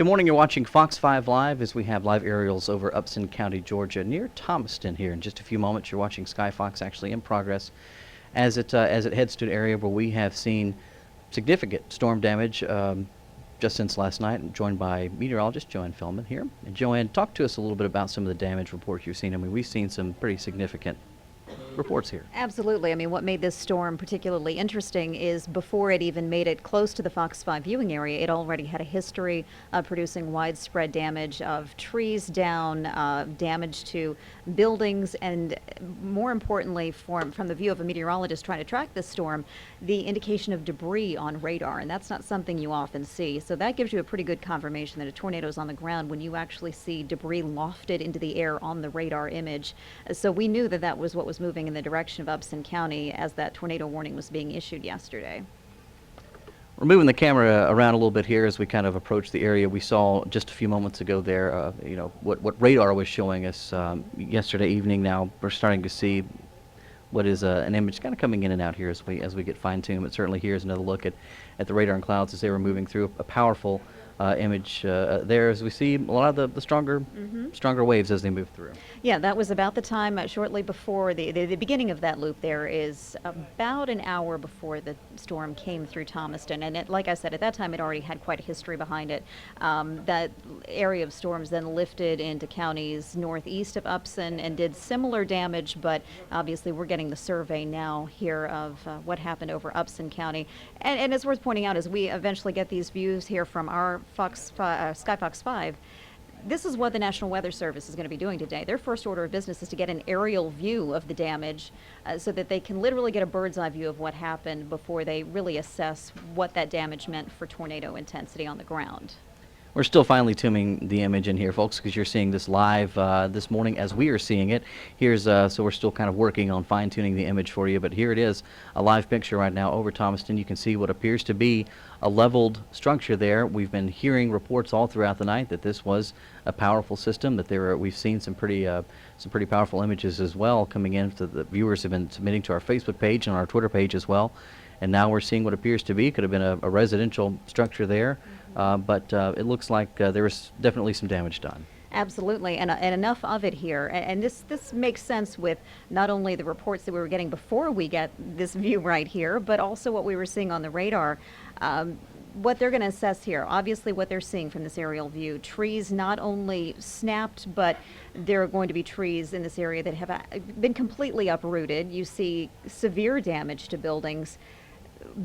Good morning. You're watching Fox 5 Live as we have live aerials over Upson County, Georgia, near Thomaston here. In just a few moments, you're watching Sky Fox actually in progress as it heads to an area where we have seen significant storm damage just since last night. I'm joined by meteorologist Joanne Feldman here. And Joanne, talk to us a little bit about some of the damage reports you've seen. I mean, we've seen some pretty significant reports here. Absolutely. I mean, what made this storm particularly interesting is before it even made it close to the Fox 5 viewing area, it already had a history of producing widespread damage of trees down, damage to buildings, and more importantly, from the view of a meteorologist trying to track this storm, the indication of debris on radar, and that's not something you often see. So that gives you a pretty good confirmation that a tornado is on the ground when you actually see debris lofted into the air on the radar image. So we knew that that was what was moving in the direction of Upson County as that tornado warning was being issued yesterday. We're moving the camera around a little bit here as we kind of approach the area we saw just a few moments ago there. What radar was showing us yesterday evening. Now we're starting to see what is an image kind of coming in and out here as we get fine-tuned. But certainly here's another look at the radar and clouds as they were moving through. A powerful image there as we see a lot of the stronger waves as they move through. Yeah, that was about the time shortly before the beginning of that loop. There is about an hour before the storm came through Thomaston, and like I said, at that time it already had quite a history behind it. That area of storms then lifted into counties northeast of Upson and did similar damage, but obviously we're getting the survey now here of what happened over Upson County. And it's worth pointing out as we eventually get these views here from our Sky Fox 5, this is what the National Weather Service is going to be doing today. Their first order of business is to get an aerial view of the damage so that they can literally get a bird's eye view of what happened before they really assess what that damage meant for tornado intensity on the ground. We're still finely tuning the image in here, folks, because you're seeing this live this morning as we are seeing it. Here's so we're still kind of working on fine-tuning the image for you, but here it is, a live picture right now over Thomaston. You can see what appears to be a leveled structure there. We've been hearing reports all throughout the night that this was a powerful system. That we've seen some pretty powerful images as well coming in. The viewers have been submitting to our Facebook page and our Twitter page as well. And now we're seeing what appears to be, could have been a residential structure there, but it looks like there was definitely some damage done. Absolutely, and enough of it here. And this makes sense with not only the reports that we were getting before we get this view right here, but also what we were seeing on the radar. What they're going to assess here, obviously what they're seeing from this aerial view, trees not only snapped, but there are going to be trees in this area that have been completely uprooted. You see severe damage to buildings.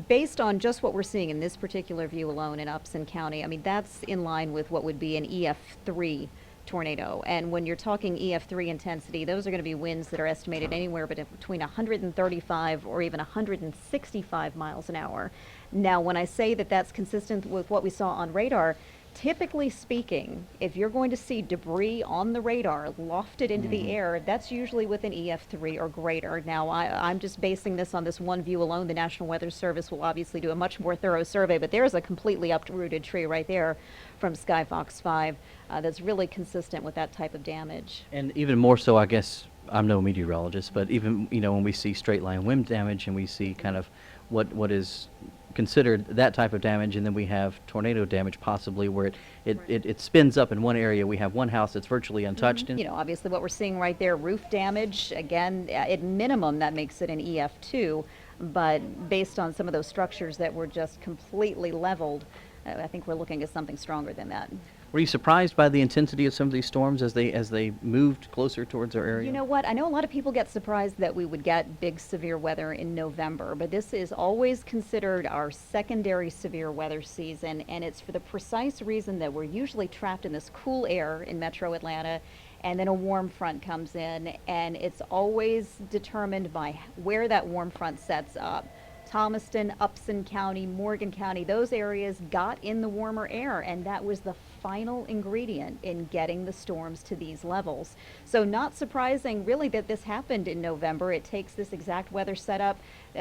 Based on just what we're seeing in this particular view alone in Upson County, I mean, that's in line with what would be an EF3 tornado. And when you're talking EF3 intensity, those are going to be winds that are estimated anywhere between 135 or even 165 miles an hour. Now, when I say that that's consistent with what we saw on radar, typically speaking, if you're going to see debris on the radar lofted into the air, that's usually with an EF3 or greater. Now, I'm just basing this on this one view alone. The National Weather Service will obviously do a much more thorough survey, but there's a completely uprooted tree right there from Sky Fox 5 that's really consistent with that type of damage. And even more so, I guess, I'm no meteorologist, but even, when we see straight line wind damage and we see kind of what is considered that type of damage, and then we have tornado damage possibly where it spins up in one area. We have one house that's virtually untouched. Obviously what we're seeing right there, roof damage, again, at minimum that makes it an EF2, but based on some of those structures that were just completely leveled, I think we're looking at something stronger than that. Were you surprised by the intensity of some of these storms as they moved closer towards our area? You know what? I know a lot of people get surprised that we would get big severe weather in November, but this is always considered our secondary severe weather season, and it's for the precise reason that we're usually trapped in this cool air in metro Atlanta, and then a warm front comes in, and it's always determined by where that warm front sets up. Thomaston, Upson County, Morgan County, those areas got in the warmer air, and that was the final ingredient in getting the storms to these levels. So not surprising really that this happened in November. It takes this exact weather setup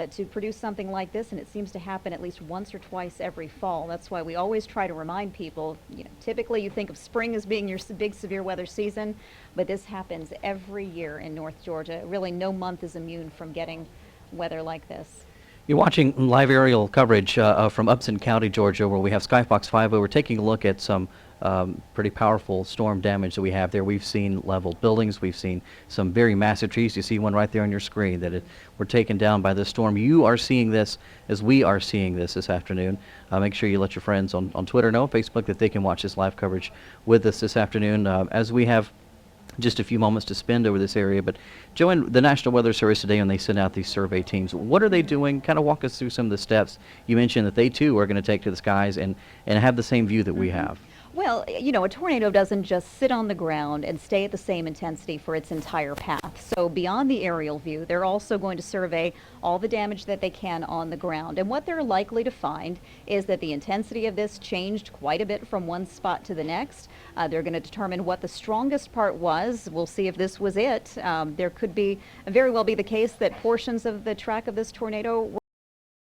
to produce something like this, and it seems to happen at least once or twice every fall. That's why we always try to remind people, typically you think of spring as being your big severe weather season, but this happens every year in North Georgia. Really no month is immune from getting weather like this. You're watching live aerial coverage from Upson County, Georgia, where we have Sky Fox 5. We're taking a look at some pretty powerful storm damage that we have there. We've seen leveled buildings. We've seen some very massive trees. You see one right there on your screen that were taken down by this storm. You are seeing this as we are seeing this afternoon. Make sure you let your friends on Twitter know, Facebook, that they can watch this live coverage with us this afternoon as we have just a few moments to spend over this area. But Joanne, the National Weather Service today, when they send out these survey teams, what are they doing? Kind of walk us through some of the steps. You mentioned that they too are going to take to the skies and have the same view that we have. Well, you know, a tornado doesn't just sit on the ground and stay at the same intensity for its entire path. So beyond the aerial view, they're also going to survey all the damage that they can on the ground. And what they're likely to find is that the intensity of this changed quite a bit from one spot to the next. They're going to determine what the strongest part was. We'll see if this was it. There could very well be the case that portions of the track of this tornado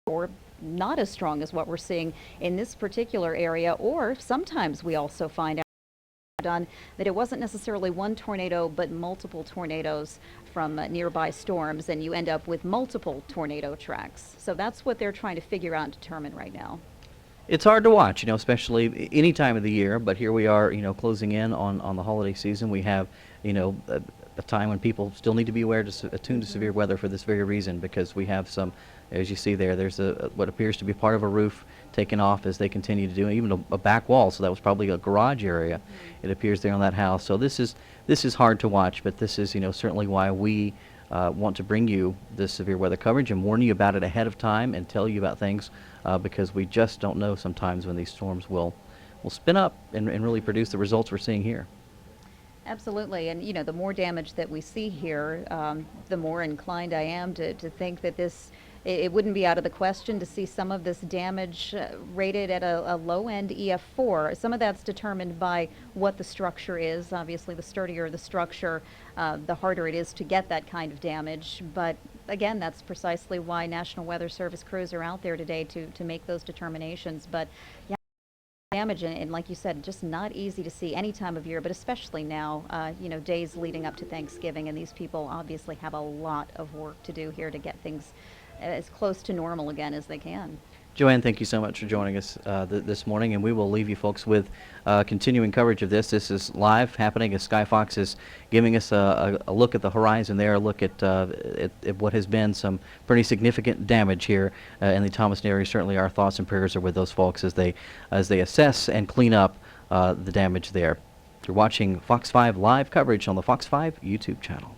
were not as strong as what we're seeing in this particular area, or sometimes we also find out that it wasn't necessarily one tornado but multiple tornadoes from nearby storms, and you end up with multiple tornado tracks. So that's what they're trying to figure out and determine right now. It's hard to watch, especially any time of the year, but here we are, closing in on the holiday season. We have, a time when people still need to be attuned to severe weather for this very reason, because we have some, as you see there, there's what appears to be part of a roof taken off as they continue to do, even a back wall, so that was probably a garage area, it appears there on that house. So this is hard to watch, but this is, certainly why we want to bring you this severe weather coverage and warn you about it ahead of time and tell you about things, because we just don't know sometimes when these storms will spin up and really produce the results we're seeing here. Absolutely, and the more damage that we see here, the more inclined I am to think that it wouldn't be out of the question to see some of this damage rated at a low-end EF4. Some of that's determined by what the structure is. Obviously, the sturdier the structure, the harder it is to get that kind of damage. But again, that's precisely why National Weather Service crews are out there today to make those determinations. But yeah, damage, and like you said, just not easy to see any time of year, but especially now, days leading up to Thanksgiving, and these people obviously have a lot of work to do here to get things as close to normal again as they can. Joanne, thank you so much for joining us this morning, and we will leave you folks with continuing coverage of this. This is live happening as Sky Fox is giving us a look at the horizon there, a look at what has been some pretty significant damage here in the Thomaston area. Certainly our thoughts and prayers are with those folks as they assess and clean up the damage there. You're watching Fox 5 live coverage on the Fox 5 YouTube channel.